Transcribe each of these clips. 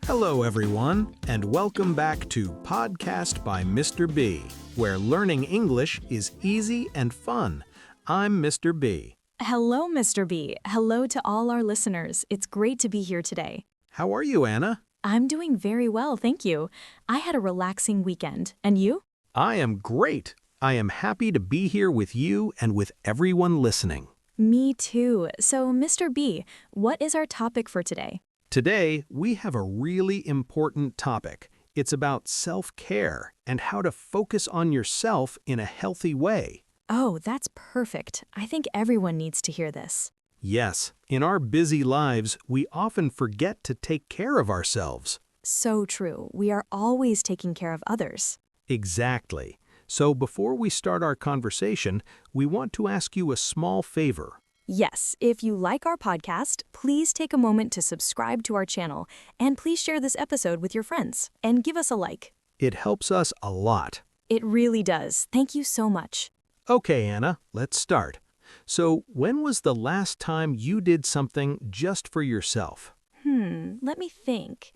Hello, everyone, and welcome back to Podcast by MrB, where learning English is easy and fun. I'm Mr. B. Hello, Mr. B. Hello to all our listeners. It's great to be here today. How are you, Anna? I'm doing very well, thank you. I had a relaxing weekend. And you? I am great. I am happy to be here with you and with everyone listening. Me too. So, Mr. B, what is our topic for today? Today, we have a really important topic. It's about self-care and how to focus on yourself in a healthy way. Oh, that's perfect. I think everyone needs to hear this. Yes, in our busy lives, we often forget to take care of ourselves. So true. We are always taking care of others. Exactly. So before we start our conversation, we want to ask you a small favor. Yes, if you like our podcast, please take a moment to subscribe to our channel, and please share this episode with your friends, and give us a like. It helps us a lot. It really does. Thank you so much. Okay, Anna, let's start. So, when was the last time you did something just for yourself? Let me think.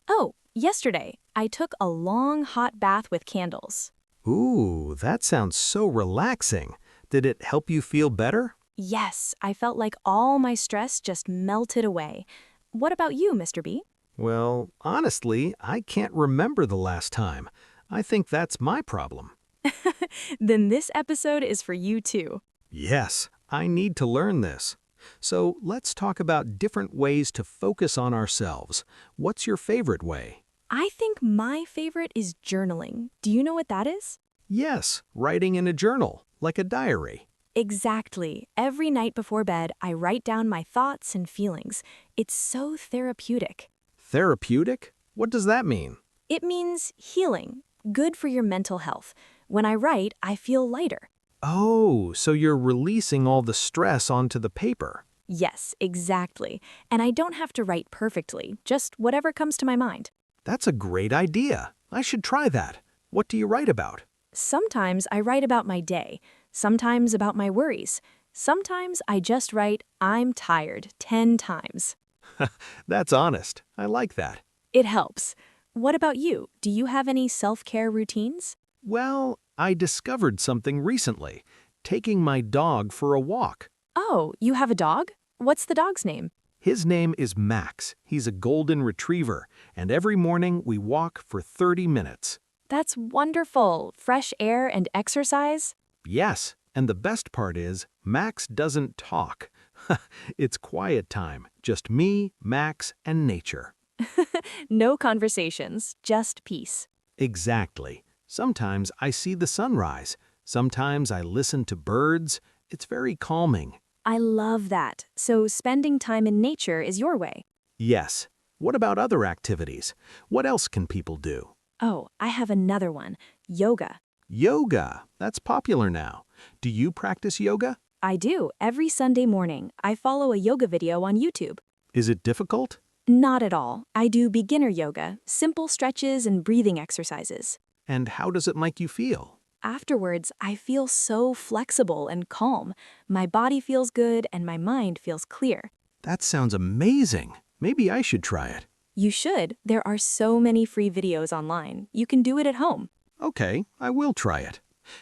Oh, yesterday, I took a long hot bath with candles. Ooh, that sounds so relaxing. Did it help you feel better? Yes, I felt like all my stress just melted away. What about you, Mr. B? Well, honestly, I can't remember the last time. I think that's my problem. Then this episode is for you too. Yes, I need to learn this. So let's talk about different ways to focus on ourselves. What's your favorite way? I think my favorite is journaling. Do you know what that is? Yes, writing in a journal, like a diary. Exactly. Every night before bed, I write down my thoughts and feelings. It's so therapeutic. Therapeutic? What does that mean? It means healing, good for your mental health. When I write, I feel lighter. Oh, so you're releasing all the stress onto the paper. Yes, exactly. And I don't have to write perfectly, just whatever comes to my mind. That's a great idea. I should try that. What do you write about? Sometimes I write about my day, sometimes about my worries. Sometimes I just write, I'm tired, 10 times. That's honest. I like that. It helps. What about you? Do you have any self-care routines? Well, I discovered something recently, taking my dog for a walk. Oh, you have a dog? What's the dog's name? His name is Max. He's a golden retriever, and every morning we walk for 30 minutes. That's wonderful. Fresh air and exercise? Yes, and the best part is, Max doesn't talk. It's quiet time, just me, Max, and nature. No conversations, just peace. Exactly. Sometimes I see the sunrise. Sometimes I listen to birds. It's very calming. I love that. So spending time in nature is your way. Yes. What about other activities? What else can people do? Oh, I have another one. Yoga. Yoga. That's popular now. Do you practice yoga? I do. Every Sunday morning, I follow a yoga video on YouTube. Is it difficult? Not at all. I do beginner yoga, simple stretches and breathing exercises. And how does it make you feel? Afterwards, I feel so flexible and calm. My body feels good and my mind feels clear. That sounds amazing. Maybe I should try it. You should. There are so many free videos online. You can do it at home. Okay, I will try it.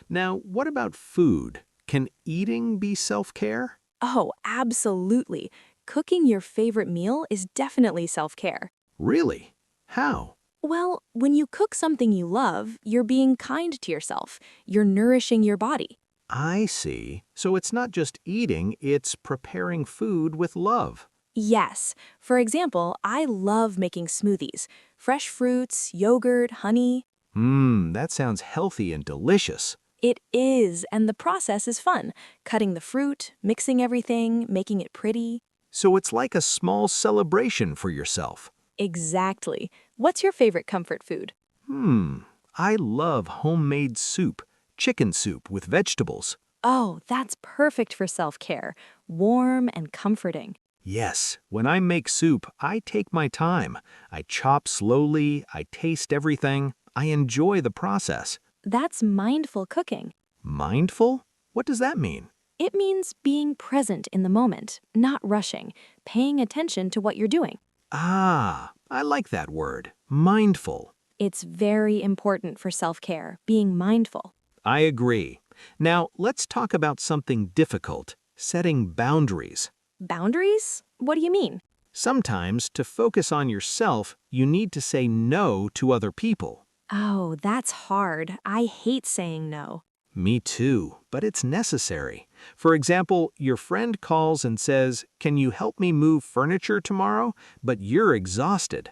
Now, what about food? Can eating be self-care? Oh, absolutely. Cooking your favorite meal is definitely self-care. Really? How? Well, when you cook something you love, you're being kind to yourself. You're nourishing your body. I see. So it's not just eating, it's preparing food with love. Yes. For example, I love making smoothies. Fresh fruits, yogurt, honey. That sounds healthy and delicious. It is, and the process is fun. Cutting the fruit, mixing everything, making it pretty. So it's like a small celebration for yourself. Exactly. What's your favorite comfort food? I love homemade soup, chicken soup with vegetables. Oh, that's perfect for self-care. Warm and comforting. Yes, when I make soup, I take my time. I chop slowly, I taste everything. I enjoy the process. That's mindful cooking. Mindful? What does that mean? It means being present in the moment, not rushing, paying attention to what you're doing. Ah, I like that word. Mindful. It's very important for self-care, being mindful. I agree. Now, let's talk about something difficult, setting boundaries. Boundaries? What do you mean? Sometimes, to focus on yourself, you need to say no to other people. Oh, that's hard. I hate saying no. Me too, but it's necessary. For example, your friend calls and says, "Can you help me move furniture tomorrow?" But you're exhausted.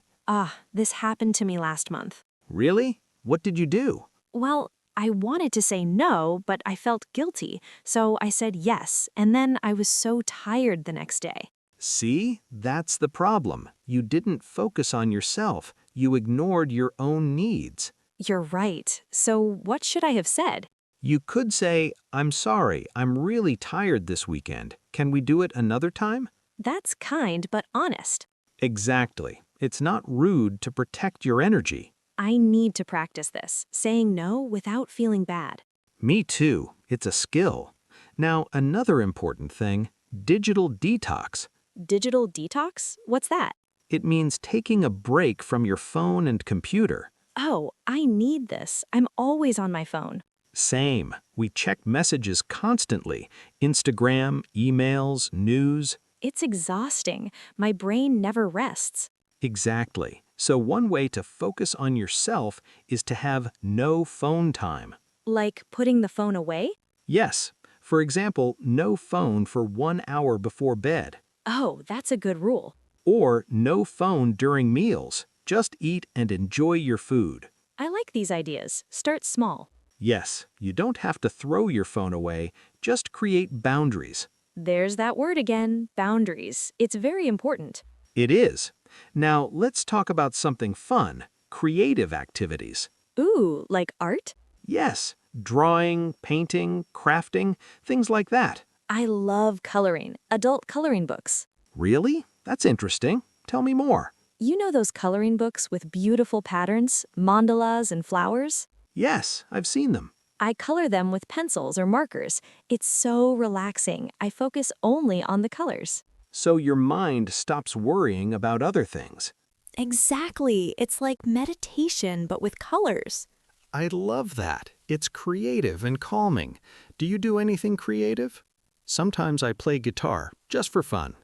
This happened to me last month. Really? What did you do? Well, I wanted to say no, but I felt guilty, so I said yes, and then I was so tired the next day. See, that's the problem. You didn't focus on yourself. You ignored your own needs. You're right. So what should I have said? You could say, "I'm sorry, I'm really tired this weekend. Can we do it another time?" That's kind but honest. Exactly. It's not rude to protect your energy. I need to practice this, saying no without feeling bad. Me too. It's a skill. Now, another important thing, digital detox. Digital detox? What's that? It means taking a break from your phone and computer. Oh, I need this. I'm always on my phone. Same. We check messages constantly. Instagram, emails, news. It's exhausting. My brain never rests. Exactly. So one way to focus on yourself is to have no phone time. Like putting the phone away? Yes. For example, no phone for 1 hour before bed. Oh, that's a good rule. Or no phone during meals. Just eat and enjoy your food. I like these ideas. Start small. Yes, you don't have to throw your phone away, just create boundaries. There's that word again, boundaries. It's very important. It is. Now, let's talk about something fun, creative activities. Ooh, like art? Yes, drawing, painting, crafting, things like that. I love coloring, adult coloring books. Really? That's interesting. Tell me more. You know those coloring books with beautiful patterns, mandalas and flowers? Yes, I've seen them. I color them with pencils or markers. It's so relaxing. I focus only on the colors. So your mind stops worrying about other things. Exactly. It's like meditation, but with colors. I love that. It's creative and calming. Do you do anything creative? Sometimes I play guitar, just for fun.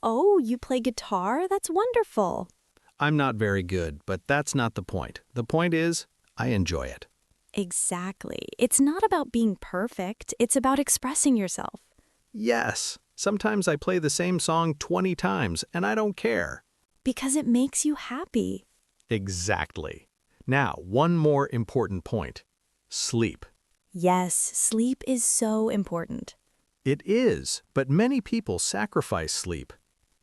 Oh, you play guitar? That's wonderful. I'm not very good, but that's not the point. The point is, I enjoy it. Exactly. It's not about being perfect. It's about expressing yourself. Yes, sometimes I play the same song 20 times, and I don't care. Because it makes you happy. Exactly. Now, one more important point. Sleep. Yes, sleep is so important. It is, but many people sacrifice sleep.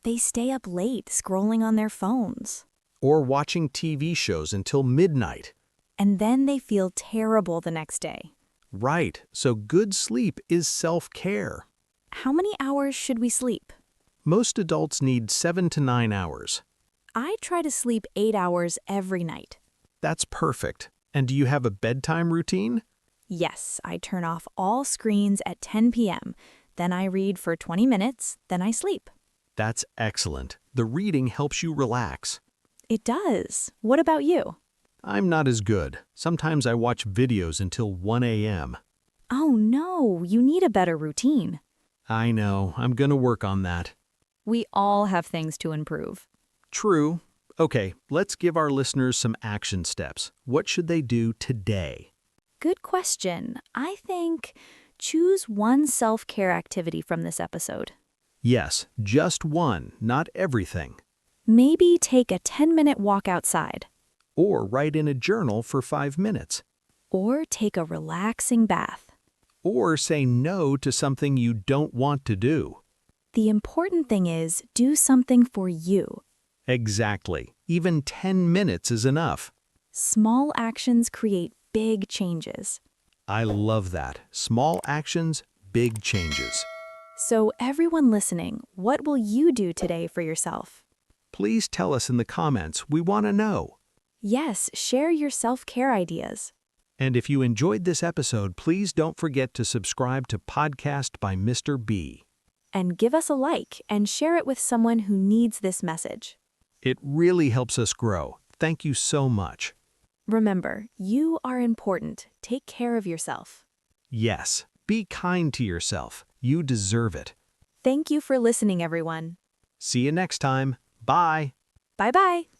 They stay up late scrolling on their phones. Or watching TV shows until midnight. And then they feel terrible the next day. Right, so good sleep is self-care. How many hours should we sleep? Most adults need 7 to 9 hours. I try to sleep 8 hours every night. That's perfect. And do you have a bedtime routine? Yes, I turn off all screens at 10 p.m. Then I read for 20 minutes, then I sleep. That's excellent. The reading helps you relax. It does. What about you? I'm not as good. Sometimes I watch videos until 1 a.m. Oh no, you need a better routine. I know. I'm gonna work on that. We all have things to improve. True. Okay, let's give our listeners some action steps. What should they do today? Good question. I think choose one self-care activity from this episode. Yes, just one, not everything. Maybe take a 10-minute walk outside. Or write in a journal for 5 minutes. Or take a relaxing bath. Or say no to something you don't want to do. The important thing is do something for you. Exactly. Even 10 minutes is enough. Small actions create big changes. I love that. Small actions, big changes. So everyone listening, what will you do today for yourself? Please tell us in the comments. We want to know. Yes, share your self-care ideas. And if you enjoyed this episode, please don't forget to subscribe to Podcast by Mr. B. And give us a like and share it with someone who needs this message. It really helps us grow. Thank you so much. Remember, you are important. Take care of yourself. Yes, be kind to yourself. You deserve it. Thank you for listening, everyone. See you next time. Bye. Bye-bye.